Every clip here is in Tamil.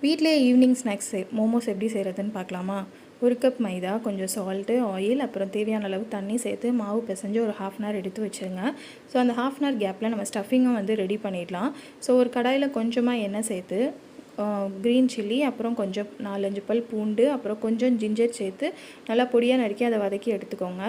வீட்டிலே ஈவினிங் ஸ்நாக்ஸ் மோமோஸ் எப்படி செய்கிறதுன்னு பார்க்கலாமா? 1 கப் மைதா, கொஞ்சம் சால்ட்டு, ஆயில், அப்புறம் தேவையான அளவு தண்ணி சேர்த்து மாவு பிசைஞ்சு ஒரு 1/2 அன் ஹவர் எடுத்து வச்சுருங்க. ஸோ அந்த 1/2 அன் ஹவர் கேப்பில் நம்ம ஸ்டஃபிங்கும் வந்து ரெடி பண்ணிடலாம். ஸோ ஒரு கடாயில் கொஞ்சமாக எண்ணெய் சேர்த்து க்ரீன் சில்லி, அப்புறம் கொஞ்சம் 4-5 பல் பூண்டு, அப்புறம் கொஞ்சம் ஜிஞ்சர் சேர்த்து நல்லா பொடியாக நறுக்கி அதை வதக்கி எடுத்துக்கோங்க.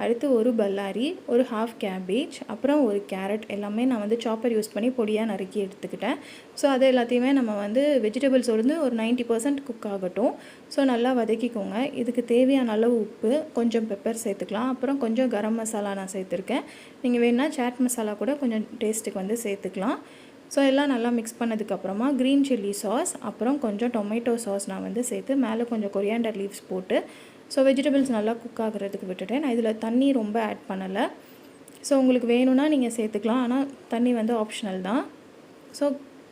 அடுத்து ஒரு பல்லாரி, ஒரு 1/2 கேபேஜ், அப்புறம் ஒரு கேரட் எல்லாமே நான் வந்து சாப்பர் யூஸ் பண்ணி பொடியாக நறுக்கி எடுத்துக்கிட்டேன். ஸோ அது எல்லாத்தையுமே நம்ம வந்து வெஜிடபிள்ஸ் வந்து ஒரு 90% குக் ஆகட்டும். ஸோ நல்லா வதக்கிக்கோங்க. இதுக்கு தேவையான அளவு உப்பு, கொஞ்சம் பெப்பர் சேர்த்துக்கலாம். அப்புறம் கொஞ்சம் கரம் மசாலா நான் சேர்த்துருக்கேன். நீங்கள் வேணுன்னா சாட் மசாலா கூட கொஞ்சம் டேஸ்ட்டுக்கு வந்து சேர்த்துக்கலாம். ஸோ எல்லாம் நல்லா மிக்ஸ் பண்ணதுக்கப்புறமா க்ரீன் சில்லி சாஸ், அப்புறம் கொஞ்சம் டொமேட்டோ சாஸ் நான் வந்து சேர்த்து மேலே கொஞ்சம் கொரியாண்டர் லீவ்ஸ் போட்டு ஸோ வெஜிடபிள்ஸ் நல்லா குக் ஆகிறதுக்கு விட்டுட்டேன். நான் இதில் தண்ணி ரொம்ப ஆட் பண்ணலை. ஸோ உங்களுக்கு வேணும்னா நீங்கள் சேர்த்துக்கலாம், ஆனால் தண்ணி வந்து ஆப்ஷனல் தான். ஸோ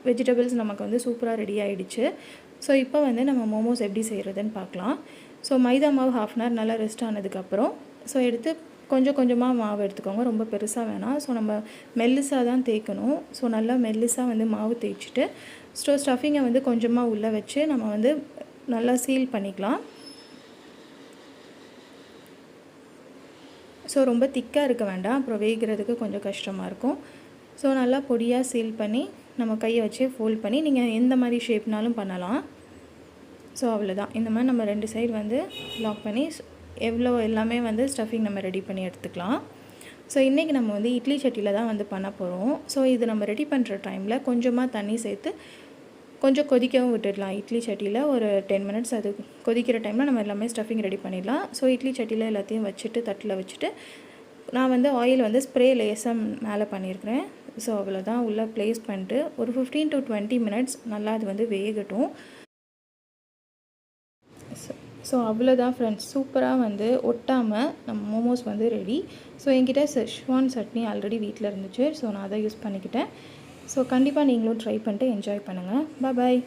வெஜிடபிள்ஸ் நமக்கு வந்து சூப்பராக ரெடி ஆகிடுச்சு. ஸோ இப்போ வந்து நம்ம மோமோஸ் எப்படி செய்கிறதுன்னு பார்க்கலாம். ஸோ மைதா மாவு 1/2 அன் ஹவர் நல்லா ரெஸ்ட் ஆனதுக்கப்புறம் ஸோ எடுத்து கொஞ்சம் கொஞ்சமாக மாவு எடுத்துக்கோங்க, ரொம்ப பெருசாக வேணாம். ஸோ நம்ம மெல்லிசாக தான் தேய்க்கணும். ஸோ நல்லா மெல்லிசாக வந்து மாவு தேய்ச்சிட்டு ஸ்டஃபிங்கை வந்து கொஞ்சமாக உள்ளே வச்சு நம்ம வந்து நல்லா சீல் பண்ணிக்கலாம். ஸோ ரொம்ப திக்காக இருக்க வேண்டாம், அப்புறம் வேகிறதுக்கு கொஞ்சம் கஷ்டமாக இருக்கும். ஸோ நல்லா பொடியாக சீல் பண்ணி நம்ம கையை வச்சே ஃபோல்ட் பண்ணி நீங்கள் எந்த மாதிரி ஷேப்னாலும் பண்ணலாம். ஸோ அவ்வளோதான். இந்த மாதிரி நம்ம 2 சைடு வந்து லாக் பண்ணி எவ்வளோ எல்லாமே வந்து ஸ்டஃபிங் நம்ம ரெடி பண்ணி எடுத்துக்கலாம். ஸோ இன்றைக்கி நம்ம வந்து இட்லி சட்டியில் தான் வந்து பண்ண போகிறோம். ஸோ இது நம்ம ரெடி பண்ணுற டைமில் கொஞ்சமாக தண்ணி சேர்த்து கொஞ்சம் கொதிக்கவும் விட்டுடலாம். இட்லி சட்டியில் ஒரு 10 மினிட்ஸ் அது கொதிக்கிற டைமில் நம்ம எல்லாமே ஸ்டஃபிங் ரெடி பண்ணிடலாம். ஸோ இட்லி சட்டியில் எல்லாத்தையும் வச்சுட்டு தட்டில் வச்சுட்டு நான் வந்து ஆயில் வந்து ஸ்ப்ரே லேசாக மேலே பண்ணியிருக்கிறேன். ஸோ அவ்வளோதான். உள்ளே ப்ளேஸ் பண்ணிட்டு ஒரு 15 to 20 மினிட்ஸ் நல்லா அது வந்து வேகட்டும். ஸோ அவ்வளோதான் ஃப்ரெண்ட்ஸ், சூப்பராக வந்து ஒட்டாமல் நம்ம மோமோஸ் வந்து ரெடி. ஸோ என்கிட்ட செஷ்வான் சட்னி ஆல்ரெடி வீட்டில் இருந்துச்சு. ஸோ நான் அதை யூஸ் பண்ணிக்கிட்டேன். ஸோ கண்டிப்பாக நீங்களும் ட்ரை பண்ணிட்டு என்ஜாய் பண்ணுங்கள். பாய்.